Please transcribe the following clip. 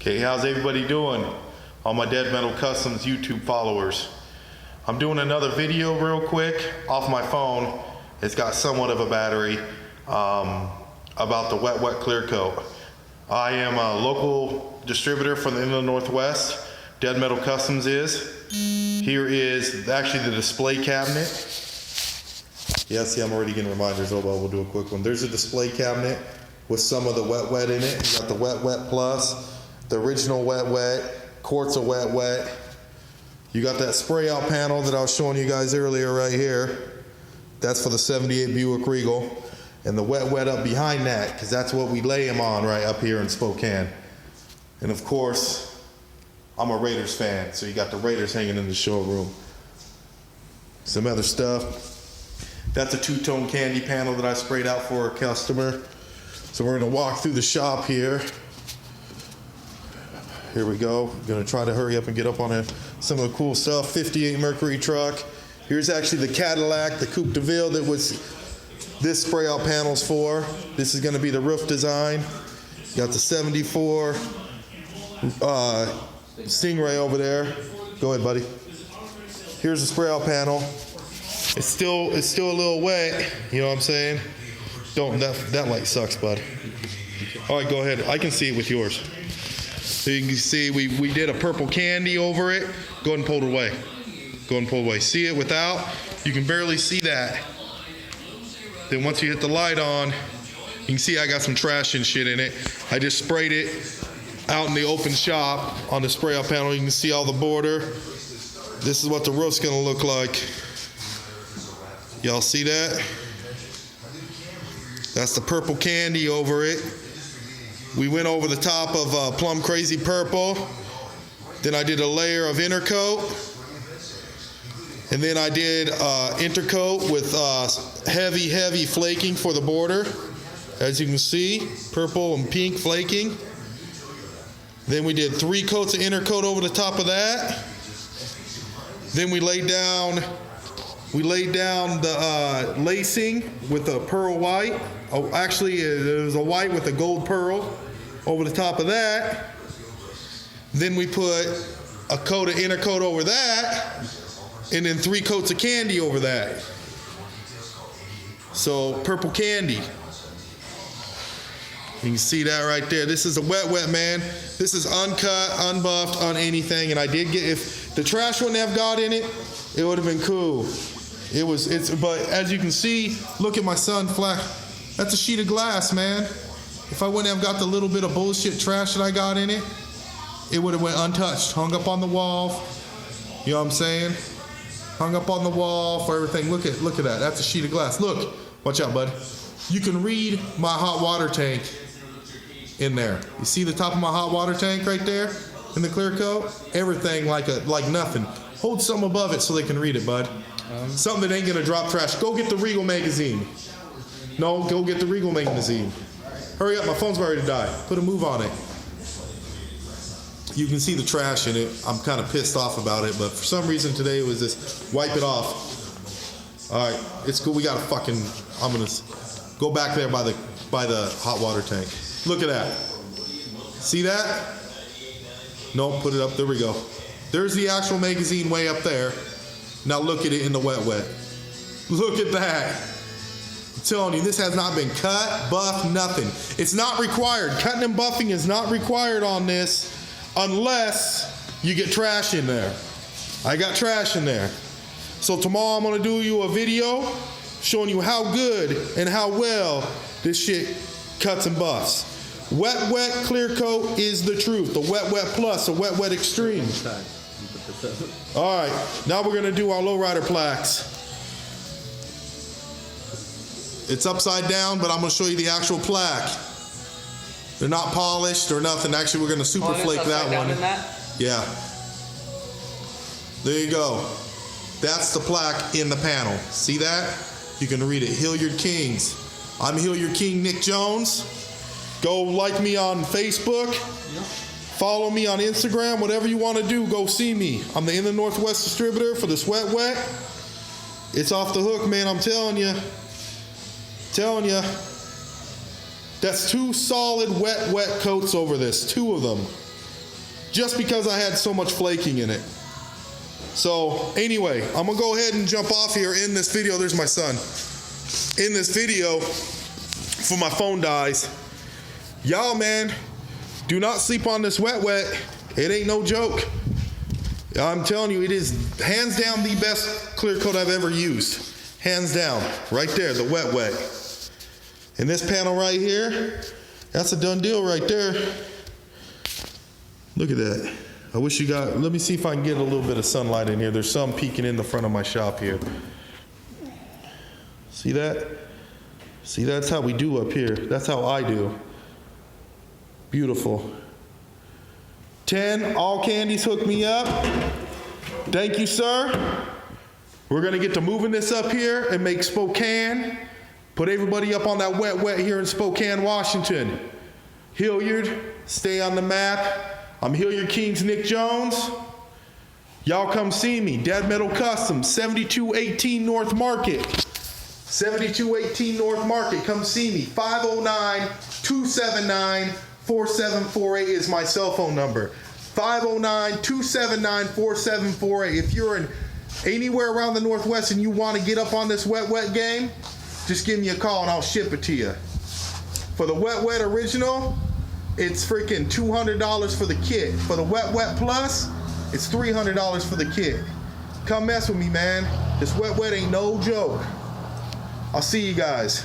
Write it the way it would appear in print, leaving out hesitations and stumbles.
Okay, how's everybody doing? All my Dead Metal Customs YouTube followers. I'm doing another video real quick off my phone. It's got somewhat of a battery about the wet clear coat. I am a local distributor from the Inland Northwest. Dead Metal Customs is. Here is actually the display cabinet. Yeah, see, I'm already getting reminders. Oh well, we'll do a quick one. There's a display cabinet with some of the wet in it. You got the wet plus, the original wet, quarts of wet. You got that spray out panel that I was showing you guys earlier right here. That's for the 78 Buick Regal. And the wet up behind that, because that's what we lay them on right up here in Spokane. And of course, I'm a Raiders fan, so you got the Raiders hanging in the showroom. Some other stuff. That's a two-tone candy panel that I sprayed out for a customer. So we're gonna walk through the shop here. Here we go. Gonna try to hurry up and get up on some of the cool stuff. 58 Mercury truck. Here's actually the Cadillac, the coupe DeVille that was this spray out panel's for. This is gonna be the roof design. Got the 74 Stingray over there. Go ahead, buddy. Here's the spray out panel. It's still a little wet, you know what I'm saying? That light sucks, bud. All right, go ahead. I can see it with yours. So you can see we did a purple candy over it. Go ahead and pull it away. Go ahead and pull it away. See it without? You can barely see that. Then once you hit the light on, you can see I got some trash and shit in it. I just sprayed it out in the open shop on the spray out panel. You can see all the border. This is what the roof's gonna look like. Y'all see that? That's the purple candy over it. We went over the top of Plum Crazy Purple. Then I did a layer of intercoat. And then I did intercoat with heavy flaking for the border. As you can see, purple and pink flaking. Then we did 3 coats of intercoat over the top of that. Then we laid down the lacing with a pearl white. Oh, actually, it was a white with a gold pearl over the top of that. Then we put a coat of intercoat over that, and then 3 coats of candy over that. So purple candy. You can see that right there. This is a wet man. This is uncut, unbuffed, anything. And I did get, if the trash wouldn't have got in it, it would have been cool. But as you can see, look at my sun flash. That's a sheet of glass, man. If I wouldn't have got the little bit of bullshit trash that I got in it, it would have went untouched, hung up on the wall. You know what I'm saying? Hung up on the wall for everything. Look at that. That's a sheet of glass. Look, watch out, bud. You can read my hot water tank in there. You see the top of my hot water tank right there in the clear coat? Everything like nothing. Hold something above it so they can read it, bud. Something that ain't gonna drop trash. Go get the Regal magazine. No, go get the Regal magazine. Hurry up, my phone's about ready to die. Put a move on it. You can see the trash in it. I'm kind of pissed off about it, but for some reason today it was this wipe it off. All right, it's cool. We got I'm gonna go back there by the hot water tank. Look at that. See that? No, put it up. There we go. There's the actual magazine way up there. Now look at it in the wet. Look at that. I'm telling you, this has not been cut, buffed, nothing. It's not required. Cutting and buffing is not required on this unless you get trash in there. I got trash in there. So tomorrow I'm gonna do you a video showing you how good and how well this shit cuts and buffs. Wet clear coat is the truth. The wet plus, the wet extreme. All right, now we're gonna do our lowrider plaques. It's upside down, but I'm gonna show you the actual plaque. They're not polished or nothing. Actually, we're gonna super flake that one. Yeah. There you go. That's the plaque in the panel. See that? You can read it. Hilliard Kings. I'm Hilliard King Nick Jones. Go like me on Facebook. Follow me on Instagram. Whatever you want to do, go see me. I'm the Inland Northwest distributor for this wet. It's off the hook, man. I'm telling you. That's 2 solid wet coats over this. 2 of them. just because I had so much flaking in it. So anyway, I'm gonna go ahead and jump off here in this video. There's my son. In this video, before my phone dies, y'all, man, do not sleep on this wet. It ain't no joke. I'm telling you, it is hands down the best clear coat I've ever used. Hands down, right there, the wet. And this panel right here, that's a done deal right there. Look at that. I wish you got, let me see if I can get a little bit of sunlight in here. There's some peeking in the front of my shop here. See that? See, that's how we do up here. That's how I do. Beautiful. 10, All Candies hooked me up. Thank you, sir. We're gonna get to moving this up here and make Spokane. Put everybody up on that wet here in Spokane, Washington. Hilliard, stay on the map. I'm Hilliard Kings Nick Jones. Y'all come see me. Dead Metal Customs, 7218 North Market. 7218 North Market, come see me. 509-279-4748 is my cell phone number. 509-279-4748. If you're in anywhere around the Northwest and you want to get up on this wet game, just give me a call and I'll ship it to you. For the wet original, it's freaking $200 for the kit. For the wet plus, it's $300 for the kit. Come mess with me, man. This wet ain't no joke. I'll see you guys.